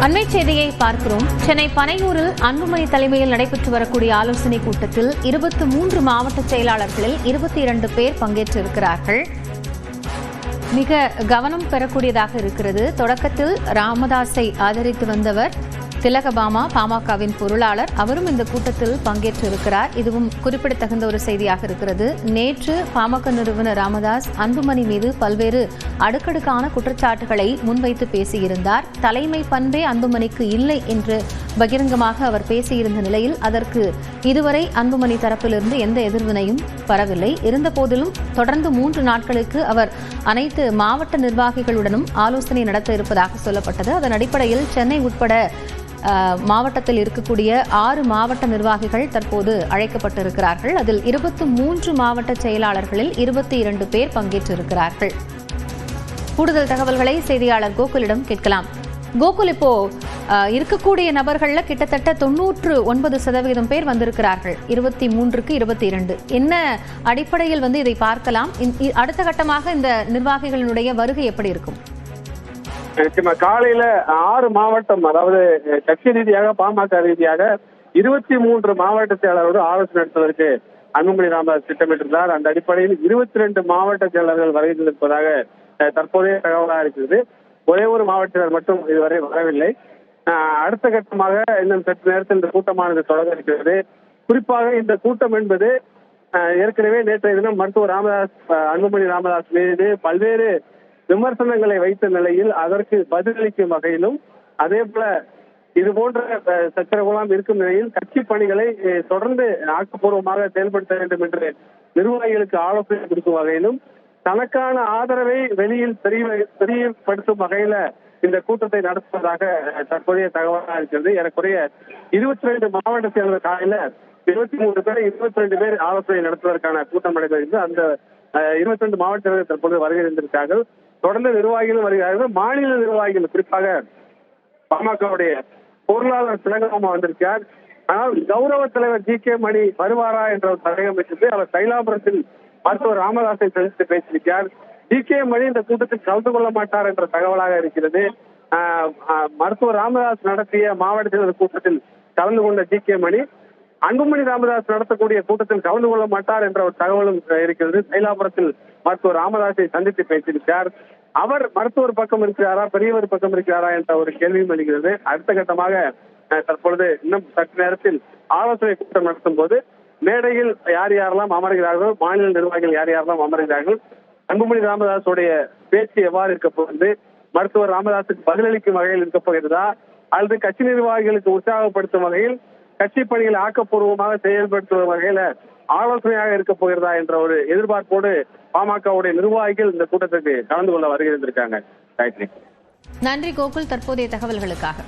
அண்மை செய்தியை பார்க்கிறோம். சென்னை பனையூரில் அன்புமணி தலைமையில் நடைபெற்று வரக்கூடிய ஆலோசனைக் கூட்டத்தில் 23 மாவட்ட செயலாளர்களில் 22 பேர் பங்கேற்றிருக்கிறார்கள். மிக கவனம் பெறக்கூடியதாக இருக்கிறது. தொடக்கத்தில் ராமதாஸை ஆதரித்து வந்தவர் திலகபாமா, பாமகவின் பொருளாளர், அவரும் இந்த கூட்டத்தில் பங்கேற்றிருக்கிறார். இதுவும் குறிப்பிடத்தகுந்த ஒரு செய்தியாக இருக்கிறது. நேற்று பாமக நிறுவனர் ராமதாஸ் அன்புமணி மீது பல்வேறு அடுக்கடுக்கான குற்றச்சாட்டுகளை முன்வைத்து பேசியிருந்தார். தலைமை பண்பே அன்புமணிக்கு இல்லை என்று பகிரங்கமாக அவர் பேசியிருந்த நிலையில் அதற்கு இதுவரை அன்புமணி தரப்பிலிருந்து எந்த எதிர்வினையும் வரவில்லை. இருந்தபோதிலும் தொடர்ந்து 3 நாட்களுக்கு அவர் அனைத்து மாவட்ட நிர்வாகிகளுடனும் ஆலோசனை நடத்த இருப்பதாக சொல்லப்பட்டது. அதன் அடிப்படையில் சென்னை உட்பட மாவட்டத்தில் இருக்கக்கூடிய 6 மாவட்ட நிர்வாகிகள் தற்போது அழைக்கப்பட்டிருக்கிறார்கள். அதில் 23 மாவட்ட செயலாளர்களில் 22 பேர் பங்கேற்றிருக்கிறார்கள். கூடுதல் தகவல்களை செய்தியாளர் கோகுலிடம் கேட்கலாம். கோகுல், இப்போ இருக்கக்கூடிய நபர்கள்ல கிட்டத்தட்ட 99% பேர் வந்திருக்கிறார்கள். 23க்கு 22. என்ன அடிப்படையில் இதை பார்க்கலாம்? அடுத்த கட்டமாக இந்த நிர்வாகிகளினுடைய வருகை எப்படி இருக்கும்? காலையில 6 மாவட்டம், அதாவது கட்சி ரீதியாக பாமக ரீதியாக 23 மாவட்ட செயலாளரோடு ஆலோசனை நடத்துவதற்கு அன்புமணி ராமதாஸ் திட்டமிட்டிருந்தார். அந்த அடிப்படையில் 22 மாவட்ட செயலாளர்கள் வருகை இருப்பதாக தற்போதைய தகவலாக இருக்கிறது. ஒரே ஒரு மாவட்ட செயலர் மட்டும் இதுவரை வரவில்லை. அடுத்த கட்டமாக இன்னும் சற்று நேரத்தில் இந்த கூட்டமானது தொடங்க இருக்கிறது. குறிப்பாக இந்த கூட்டம் என்பது ஏற்கனவே நேற்றைய தினம் மருத்துவர் அன்புமணி ராமதாஸ் மீது பல்வேறு விமர்சனங்களை வைத்த நிலையில் அதற்கு பதிலளிக்கும் வகையிலும், அதே போல இது போன்ற சச்சரவுலாம் இருக்கும் நிலையில் கட்சி பணிகளை தொடர்ந்து ஆக்கப்பூர்வமாக செயல்படுத்த வேண்டும் என்று நிர்வாகிகளுக்கு ஆலோசனை கொடுக்கும் வகையிலும், தனக்கான ஆதரவை வெளியில் தெரியப்படுத்தும் வகையில இந்த கூட்டத்தை நடத்துவதாக தற்போதைய தகவலாக இருக்கிறது. ஏறக்குறைய 22 மாவட்ட செயலர் காலையில 23 பேர் 22 பேர் ஆலோசனை நடத்துவதற்கான கூட்டம் நடைபெறுகிறது. அந்த 22 மாவட்ட செயலர்கள் தற்போது வருகை இருந்திருக்கார்கள். தொடர்ந்து நிர்வாகிகளும் வருகிறார்கள். மாநில நிர்வாகிகள், குறிப்பாக பாமகவுடைய பொருளாளர் திலகபாமா வந்திருக்கார். ஆனால் கௌரவ தலைவர் ஜி.கே. மணி வருவாரா என்ற ஒரு சந்தேகம் இருக்கிறது. அவர் தைலாபுரத்தில் மருத்துவர் ராமதாஸை சந்தித்து பேசியிருக்கார். ஜி.கே. மணி இந்த கூட்டத்தில் கலந்து கொள்ள மாட்டார் என்ற தகவலாக இருக்கிறது. மருத்துவர் ராமதாஸ் நடத்திய மாவட்ட செயலர் கூட்டத்தில் கலந்து கொண்ட ஜி.கே. மணி அன்புமணி ராமதாஸ் நடத்தக்கூடிய கூட்டத்தில் கலந்து கொள்ள மாட்டார் என்ற ஒரு தகவலும் இருக்கிறது. தைலாபுரத்தில் மருத்துவர் ராமதாஸை சந்தித்து பேசியிருக்கார். அவர் மருத்துவர் பக்கம் இருக்கிறாரா, பெரியவர் பக்கம் இருக்கிறாரா என்ற ஒரு கேள்வியும் எழுகிறது. அடுத்த கட்டமாக தற்பொழுது இன்னும் சற்று நேரத்தில் ஆலோசனை கூட்டம் நடத்தும் போது மேடையில் யார் யாரெல்லாம் அமர்கிறார்கள், மாநில நிர்வாகிகள் யார் யாரெல்லாம் அமர்கிறார்கள், அன்புமணி ராமதாஸுடைய பேச்சு எவ்வாறு இருக்க போகிறது, மருத்துவர் ராமதாஸுக்கு பதிலளிக்கும் வகையில் இருக்க போகிறதா, அல்லது கட்சி நிர்வாகிகளுக்கு உற்சாகப்படுத்தும் வகையில் கட்சி பணிகளை ஆக்கப்பூர்வமாக செயல்படுத்தும் வகையில ஆலோசனையாக இருக்க போகிறதா என்ற ஒரு எதிர்பார்ப்போடு பாமகவுடைய நிர்வாகிகள் இந்த கூட்டத்திற்கு கலந்து கொள்ள வருகை இருந்திருக்காங்க. நன்றி கோகுல், தற்போதைய தகவல்களுக்காக.